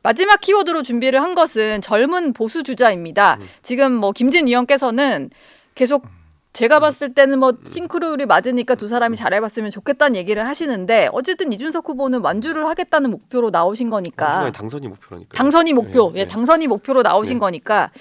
마지막 키워드로 준비를 한 것은 젊은 보수 주자입니다. 지금 뭐 김진 의원께서는 계속 제가 봤을 때는 뭐 싱크로율이 맞으니까 두 사람이 잘해봤으면 좋겠다는 얘기를 하시는데 어쨌든 이준석 후보는 완주를 하겠다는 목표로 나오신 거니까. 당선이 목표라니까. 당선이 목표, 네. 예, 당선이 목표로 나오신 네. 거니까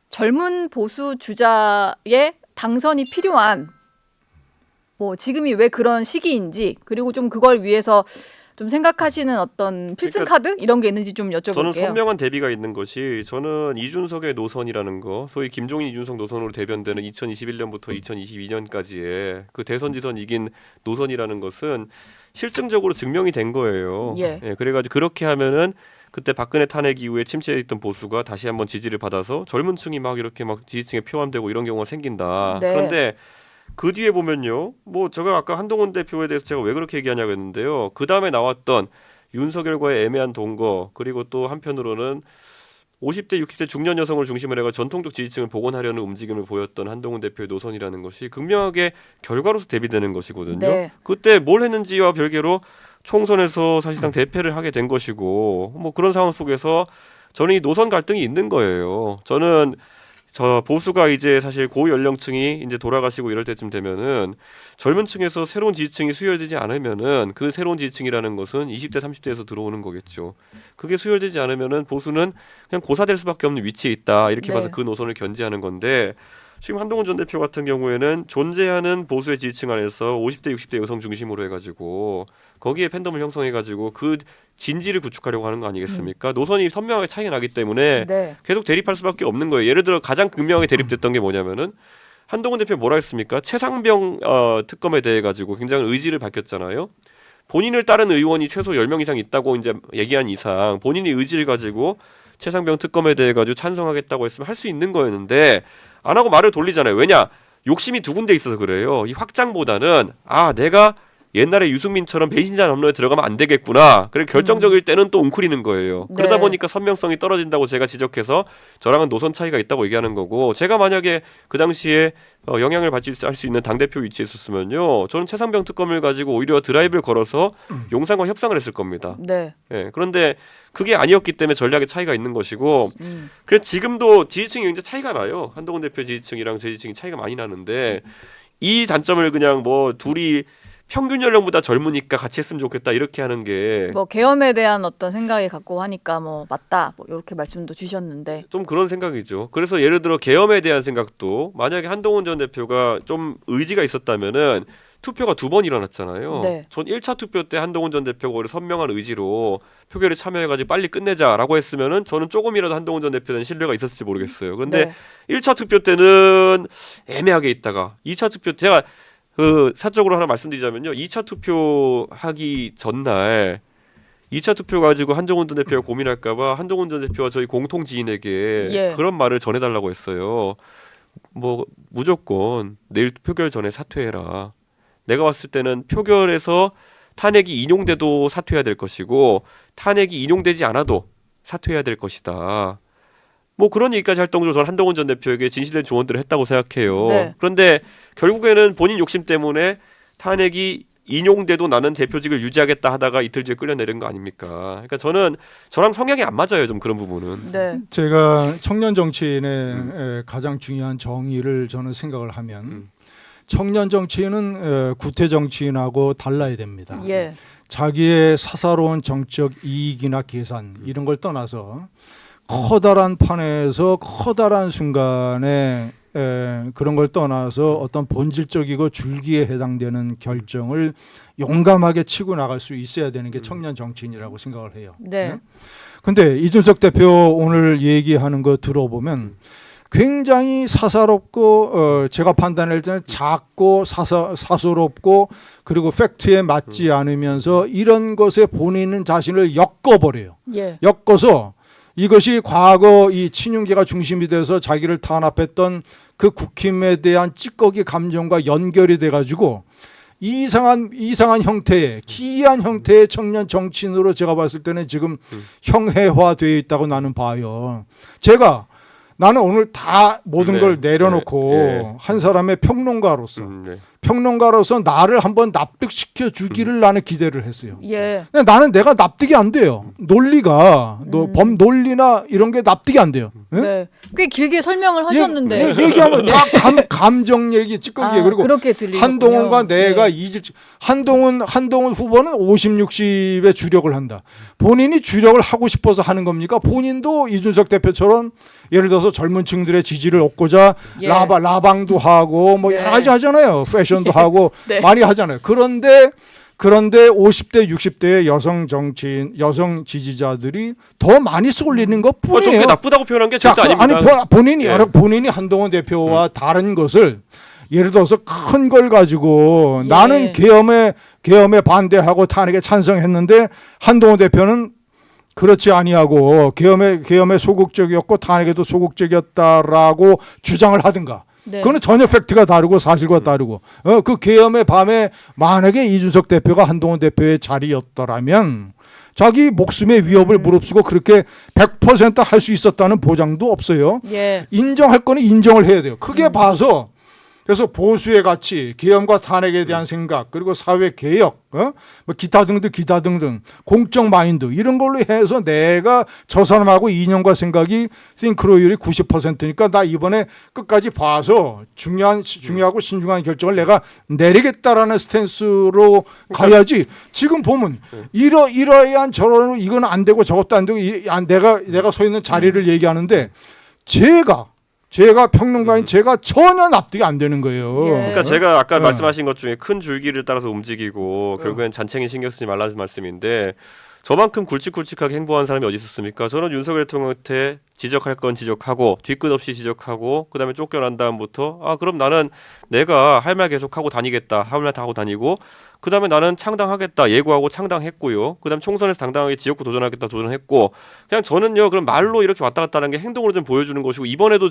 젊은 보수 주자의 당선이 필요한 뭐 지금이 왜 그런 시기인지 그리고 좀 그걸 위해서 좀 생각하시는 어떤 필승 카드 이런 게 있는지 좀 여쭤볼게요. 저는 선명한 대비가 있는 것이 저는 이준석의 노선이라는 거, 소위 김종인 이준석 노선으로 대변되는 2021년부터 2022년까지의 그 대선 지선 이긴 노선이라는 것은 실증적으로 증명이 된 거예요. 예. 그래가지고 그렇게 하면은 그때 박근혜 탄핵 이후에 침체했던 보수가 다시 한번 지지를 받아서 젊은 층이 막 이렇게 막 지지층에 표함되고 이런 경우가 생긴다. 네. 그런데 그 뒤에 보면요, 뭐 제가 아까 한동훈 대표에 대해서 제가 왜 그렇게 얘기하냐고 했는데요. 그 다음에 나왔던 윤석열과의 애매한 동거, 그리고 또 한편으로는 50대, 60대 중년 여성을 중심으로 해가 전통적 지지층을 복원하려는 움직임을 보였던 한동훈 대표의 노선이라는 것이 극명하게 결과로서 대비되는 것이거든요. 네. 그때 뭘 했는지와 별개로 총선에서 사실상 대패를 하게 된 것이고, 뭐 그런 상황 속에서 저는 이 노선 갈등이 있는 거예요. 저는 저 보수가 이제 사실 고연령층이 이제 돌아가시고 이럴 때쯤 되면은 젊은 층에서 새로운 지지층이 수혈되지 않으면은 그 새로운 지지층이라는 것은 20대 30대에서 들어오는 거겠죠. 그게 수혈되지 않으면은 보수는 그냥 고사될 수밖에 없는 위치에 있다 이렇게 네. 봐서 그 노선을 견지하는 건데, 지금 한동훈 전 대표 같은 경우에는 존재하는 보수의 지지층 안에서 50대 60대 여성 중심으로 해가지고 거기에 팬덤을 형성해가지고 그 진지를 구축하려고 하는 거 아니겠습니까? 노선이 선명하게 차이가 나기 때문에 네. 계속 대립할 수밖에 없는 거예요. 예를 들어 가장 극명하게 대립됐던 게 뭐냐면은 한동훈 대표 뭐라 했습니까? 최상병 특검에 대해 가지고 굉장히 의지를 밝혔잖아요. 본인을 따른 의원이 최소 10명 이상 있다고 이제 얘기한 이상 본인이 의지를 가지고 최상병 특검에 대해 가지고 찬성하겠다고 했으면 할 수 있는 거였는데 안 하고 말을 돌리잖아요. 왜냐? 욕심이 두 군데 있어서 그래요. 이 확장보다는 내가 옛날에 유승민처럼 배신자 남로에 들어가면 안 되겠구나. 그래 결정적일 때는 또 웅크리는 거예요. 그러다 네. 보니까 선명성이 떨어진다고 제가 지적해서 저랑은 노선 차이가 있다고 얘기하는 거고, 제가 만약에 그 당시에 영향을 받을 수 있는 당대표 위치에 있었으면요, 저는 최상병 특검을 가지고 오히려 드라이브를 걸어서 용산과 협상을 했을 겁니다. 네. 예, 그런데 그게 아니었기 때문에 전략의 차이가 있는 것이고, 그래서 지금도 지지층이 굉장히 차이가 나요. 한동훈 대표 지지층이랑 제 지지층이 차이가 많이 나는데 이 단점을 그냥 뭐 둘이 평균 연령보다 젊으니까 같이 했으면 좋겠다 이렇게 하는 게 뭐 계엄에 대한 어떤 생각이 갖고 하니까 뭐 맞다 뭐 이렇게 말씀도 주셨는데 좀 그런 생각이죠. 그래서 예를 들어 계엄에 대한 생각도 만약에 한동훈 전 대표가 좀 의지가 있었다면은 투표가 두 번 일어났잖아요. 네. 전 1차 투표 때 한동훈 전 대표가 오히려 선명한 의지로 표결에 참여해가지고 빨리 끝내자라고 했으면은 저는 조금이라도 한동훈 전 대표에 대한 신뢰가 있었을지 모르겠어요. 그런데 네. 1차 투표 때는 애매하게 있다가 2차 투표 때 제가 그 사적으로 하나 말씀드리자면요. 2차 투표 하기 전날 2차 투표 가지고 한동훈 전 대표가 고민할까봐 한동훈 전 대표와 저희 공통 지인에게 예. 그런 말을 전해달라고 했어요. 뭐 무조건 내일 표결 전에 사퇴해라. 내가 봤을 때는 표결에서 탄핵이 인용돼도 사퇴해야 될 것이고 탄핵이 인용되지 않아도 사퇴해야 될 것이다. 뭐 그런 얘기까지 할 정도로 저는 한동훈 전 대표에게 진실된 조언들을 했다고 생각해요. 네. 그런데 결국에는 본인 욕심 때문에 탄핵이 인용돼도 나는 대표직을 유지하겠다 하다가 이틀 뒤에 끌려내린 거 아닙니까? 그러니까 저는 저랑 성향이 안 맞아요, 좀 그런 부분은. 네. 제가 청년 정치인의 가장 중요한 정의를 저는 생각을 하면 청년 정치인은 구태 정치인하고 달라야 됩니다. 예. 자기의 사사로운 정적 이익이나 계산 이런 걸 떠나서 커다란 판에서 커다란 순간에 그런 걸 떠나서 어떤 본질적이고 줄기에 해당되는 결정을 용감하게 치고 나갈 수 있어야 되는 게 청년 정치인이라고 생각을 해요. 네. 근데 이준석 대표 오늘 얘기하는 거 들어보면 굉장히 사사롭고 제가 판단할 때는 작고 사소롭고 그리고 팩트에 맞지 않으면서 이런 것에 본인은 자신을 엮어버려요. 예. 엮어서 이것이 과거 이 친윤계가 중심이 돼서 자기를 탄압했던 그 국힘에 대한 찌꺼기 감정과 연결이 돼가지고 이상한 형태의 기이한 형태의 청년 정치인으로 제가 봤을 때는 지금 형해화되어 있다고 나는 봐요. 나는 오늘 다 모든 네, 걸 내려놓고 네, 네. 한 사람의 평론가로서 네. 평론가로서 나를 한번 납득시켜 주기를 나는 기대를 했어요. 예. 근데 나는 내가 납득이 안 돼요. 논리가 범 논리나 이런 게 납득이 안 돼요. 예? 네. 꽤 길게 설명을 하셨는데. 얘기하면 다 감정 얘기, 찌꺼기 얘기. 그리고 그렇게 들리군요. 한동훈과 내가 네. 한동훈 후보는 50, 60의 주력을 한다. 본인이 주력을 하고 싶어서 하는 겁니까? 본인도 이준석 대표처럼 예를 들어서 젊은 층들의 지지를 얻고자 예. 라방도 하고 뭐 네. 여러 가지 하잖아요. 패션도 하고 네. 많이 하잖아요. 그런데 50대, 60대의 여성 정치인, 여성 지지자들이 더 많이 쏠리는 것 좀 그게 뿐이에요. 나쁘다고 표현한 게 자, 절대 아닙니다. 아니 본인이 예. 본인이 한동훈 대표와 다른 것을 예를 들어서 큰 걸 가지고 예. 나는 계엄에 반대하고 탄핵에 찬성했는데 한동훈 대표는 그렇지 아니하고 계엄에 소극적이었고 탄핵에도 소극적이었다라고 주장을 하든가. 네. 그거는 전혀 팩트가 다르고 사실과 다르고 그 계엄의 밤에 만약에 이준석 대표가 한동훈 대표의 자리였더라면 자기 목숨의 위협을 무릅쓰고 그렇게 100% 할 수 있었다는 보장도 없어요. 예. 인정할 거는 인정을 해야 돼요. 크게 봐서 그래서 보수의 가치, 계엄과 탄핵에 대한 생각, 그리고 사회 개혁, 뭐 기타 등등 공적 마인드 이런 걸로 해서 내가 저 사람하고 이념과 생각이 싱크로율이 90%니까 나 이번에 끝까지 봐서 중요하고 신중한 결정을 내가 내리겠다라는 스탠스로 가야지. 지금 보면 이러한 저런 이건 안 되고 저것도 안 되고 내가 서 있는 자리를 얘기하는데 제가 평론가인 제가 전혀 납득이 안 되는 거예요. 예. 그러니까 제가 아까 네. 말씀하신 것 중에 큰 줄기를 따라서 움직이고 결국엔 잔챙이 신경 쓰지 말라는 말씀인데 저만큼 굵직굵직하게 행보한 사람이 어디 있었습니까? 저는 윤석열 대통령한테 지적할 건 지적하고 뒤끝 없이 지적하고 그다음에 쫓겨난 다음부터 그럼 나는 내가 할 말 계속 하고 다니겠다. 할 말 다 하고 다니고 그다음에 나는 창당하겠다. 예고하고 창당했고요. 그다음 총선에서 당당하게 지역구 도전하겠다. 도전했고 그냥 저는요. 그럼 말로 이렇게 왔다 갔다 하는 게 행동으로 좀 보여주는 것이고 이번에도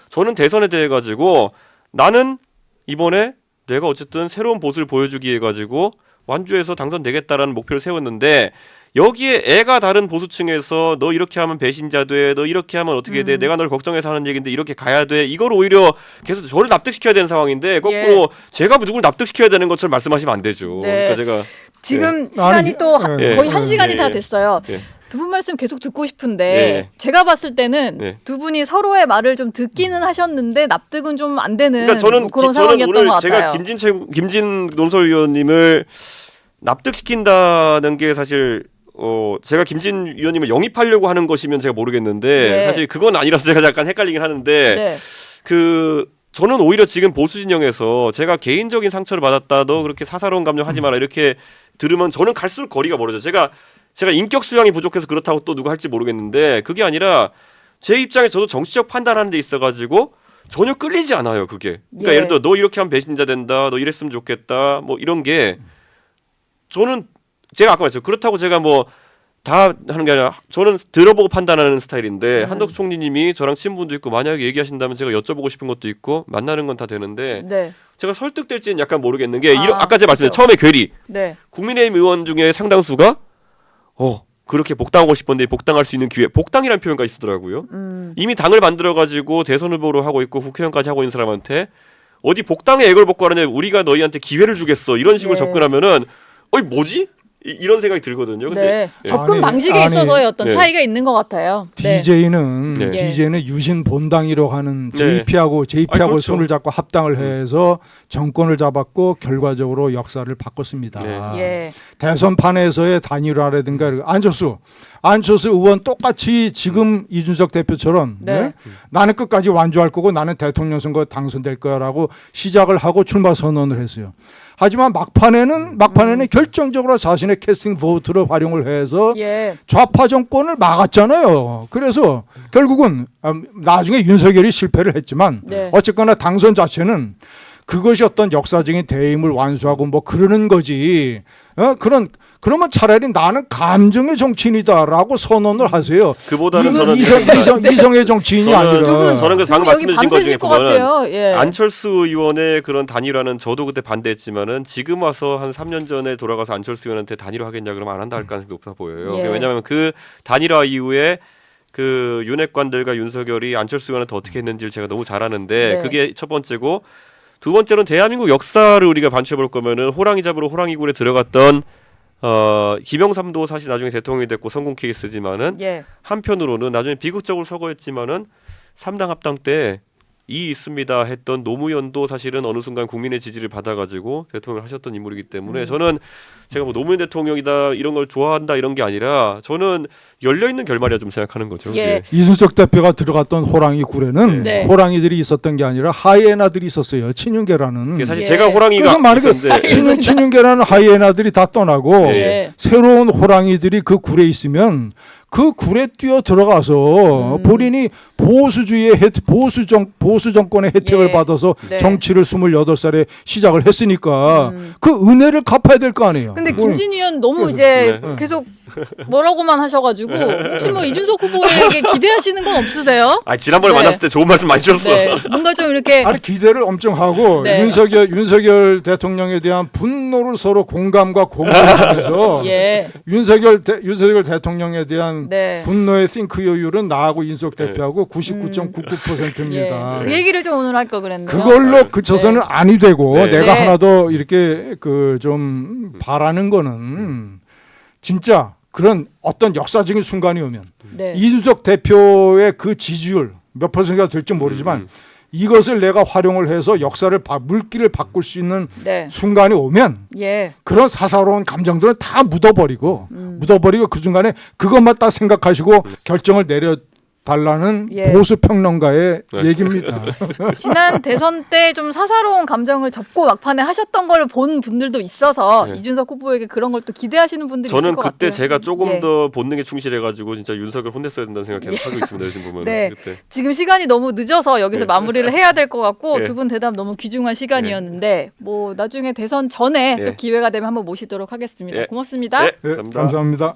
저는 대선에 대해 가지고 나는 이번에 내가 어쨌든 새로운 모습을 보여주기 위해 가지고 완주해서 당선되겠다라는 목표를 세웠는데 여기에 애가 다른 보수층에서 너 이렇게 하면 배신자 돼, 너 이렇게 하면 어떻게 돼, 내가 널 걱정해서 하는 얘기인데 이렇게 가야 돼, 이걸 오히려 계속 저를 납득시켜야 되는 상황인데 거꾸로 제가 누굴 납득시켜야 되는 것처럼 말씀하시면 안 되죠. 네. 그러니까 제가 지금 시간이 또 거의 한 시간이 다 됐어요. 예. 두 분 말씀 계속 듣고 싶은데 네. 제가 봤을 때는 네. 두 분이 서로의 말을 좀 듣기는 하셨는데 납득은 좀 안 되는 그러니까 저는 그런 저는 상황이었던 오늘 것 제가 같아요. 김진 논설위원님을 납득시킨다는 게 사실 제가 김진 위원님을 영입하려고 하는 것이면 제가 모르겠는데 네. 사실 그건 아니라서 제가 약간 헷갈리긴 하는데 네. 저는 오히려 지금 보수 진영에서 제가 개인적인 상처를 받았다 너 그렇게 사사로운 감정하지 마라 이렇게 들으면 저는 갈수록 거리가 멀어져. 제가 인격 수양이 부족해서 그렇다고 또 누가 할지 모르겠는데 그게 아니라 제 입장에 저도 정치적 판단하는 데 있어가지고 전혀 끌리지 않아요. 그게. 그러니까 예. 예를 들어 너 이렇게 하면 배신자 된다. 너 이랬으면 좋겠다. 뭐 이런 게 저는 제가 아까 말했죠. 그렇다고 제가 뭐 다 하는 게 아니라 저는 들어보고 판단하는 스타일인데 한덕수 총리님이 저랑 친분도 있고 만약에 얘기하신다면 제가 여쭤보고 싶은 것도 있고 만나는 건 다 되는데 네. 제가 설득될지는 약간 모르겠는 게 아까 제가 말씀드린 그렇죠. 처음에 괴리 네. 국민의힘 의원 중에 상당수가 그렇게 복당하고 싶었는데 복당할 수 있는 기회 복당이라는 표현가 있더라고요. 이미 당을 만들어가지고 대선 후보로 하고 있고 국회의원까지 하고 있는 사람한테 어디 복당의 액을 벗고 하는데 우리가 너희한테 기회를 주겠어 이런 식으로 네. 접근하면 뭐지? 이런 생각이 들거든요. 근데 네. 예. 접근 방식에 있어서의 어떤 네. 차이가 있는 것 같아요. 네. DJ는 네. 유신 본당이라고 하는 네. JP하고 그렇죠. 손을 잡고 합당을 해서 정권을 잡았고 결과적으로 역사를 바꿨습니다. 네. 예. 대선판에서의 단일화라든가 안철수 의원 똑같이 지금 이준석 대표처럼 네. 네? 나는 끝까지 완주할 거고 나는 대통령 선거 당선될 거야라고 시작을 하고 출마 선언을 했어요. 하지만 막판에는 결정적으로 자신의 캐스팅 보트를 활용을 해서 예. 좌파 정권을 막았잖아요. 그래서 결국은 나중에 윤석열이 실패를 했지만 네. 어쨌거나 당선 자체는 그것이 어떤 역사적인 대임을 완수하고 뭐 그러는 거지. 그러면 차라리 나는 감정의 정치인이다라고 선언을 하세요. 그보다는 이건 저는 이성의 정치인이 저는 아니라. 두 분, 저는 그래서 방금 여기 말씀해 주신 것 중에 밤새실 것 보면 같아요. 예. 안철수 의원의 그런 단일화는 저도 그때 반대했지만은 지금 와서 한 3년 전에 돌아가서 안철수 의원한테 단일화 하겠냐 그러면 안 한다 할 가능성이 높아 보여요. 예. 왜냐하면 그 단일화 이후에 윤핵관들과 윤석열이 안철수 의원한테 어떻게 했는지를 제가 너무 잘 아는데 네. 그게 첫 번째고 두 번째로는 대한민국 역사를 우리가 반추해볼 거면은 호랑이 잡으러 호랑이굴에 들어갔던 김영삼도 사실 나중에 대통령이 됐고 성공 케이스지만은 예. 한편으로는 나중에 비극적으로 서거했지만은 3당 합당 때 이 있습니다 했던 노무현도 사실은 어느 순간 국민의 지지를 받아가지고 대통령을 하셨던 인물이기 때문에 저는 제가 뭐 노무현 대통령이다 이런 걸 좋아한다 이런 게 아니라 저는 열려 있는 결말이라 좀 생각하는 거죠. 예. 이준석 대표가 들어갔던 호랑이 굴에는 네. 호랑이들이 있었던 게 아니라 하이에나들이 있었어요. 친윤계라는. 이게 사실 예. 제가 호랑이가 그래서 만약에 있었는데 친윤계라는 하이에나들이 다 떠나고 예. 새로운 호랑이들이 그 굴에 있으면 그 굴에 뛰어 들어가서 본인이 보수주의의 보수 정권의 혜택을 예. 받아서 네. 정치를 28살에 시작을 했으니까 그 은혜를 갚아야 될 거 아니에요. 근데 뭐, 김진희 의원 너무 이제 네. 계속 뭐라고만 하셔가지고 혹시 뭐 이준석 후보에게 기대하시는 건 없으세요? 아 지난번에 네. 만났을 때 좋은 말씀 많이 주셨어. 네. 뭔가 좀 이렇게 아니 기대를 엄청 하고 네. 윤석열 대통령에 대한 분노를 서로 공감과 공감하면서 예. 윤석열 대통령에 대한 네. 분노의 싱크효율은 나하고 인석 대표하고 99.99%입니다. 예. 그 얘기를 좀 오늘 할 걸 그랬네요. 그걸로 그쳐서는 아니 되고 네. 내가 네. 하나 더 이렇게 그 좀 바라는 거는 진짜 그런 어떤 역사적인 순간이 오면 네. 이준석 대표의 그 지지율 몇 퍼센트가 될지 모르지만 이것을 내가 활용을 해서 역사를 물기를 바꿀 수 있는 네. 순간이 오면 예. 그런 사사로운 감정들은 다 묻어버리고 그 순간에 그것만 딱 생각하시고 결정을 내려달라는 예. 보수 평론가의 얘기입니다. 지난 대선 때 좀 사사로운 감정을 접고 막판에 하셨던 걸 본 분들도 있어서 네. 이준석 후보에게 그런 걸 또 기대하시는 분들이 있을 저는 것 그때 같아요. 제가 조금 예. 더 본능에 충실해가지고 진짜 윤석열 혼냈어야 된다는 생각 계속 하고 있습니다. 요즘 보면. 네. 그때. 지금 시간이 너무 늦어서 여기서 네. 마무리를 해야 될 것 같고 네. 두 분 대답 너무 귀중한 시간이었는데 뭐 나중에 대선 전에 네. 또 기회가 되면 한번 모시도록 하겠습니다. 네. 고맙습니다. 네, 네, 감사합니다. 감사합니다.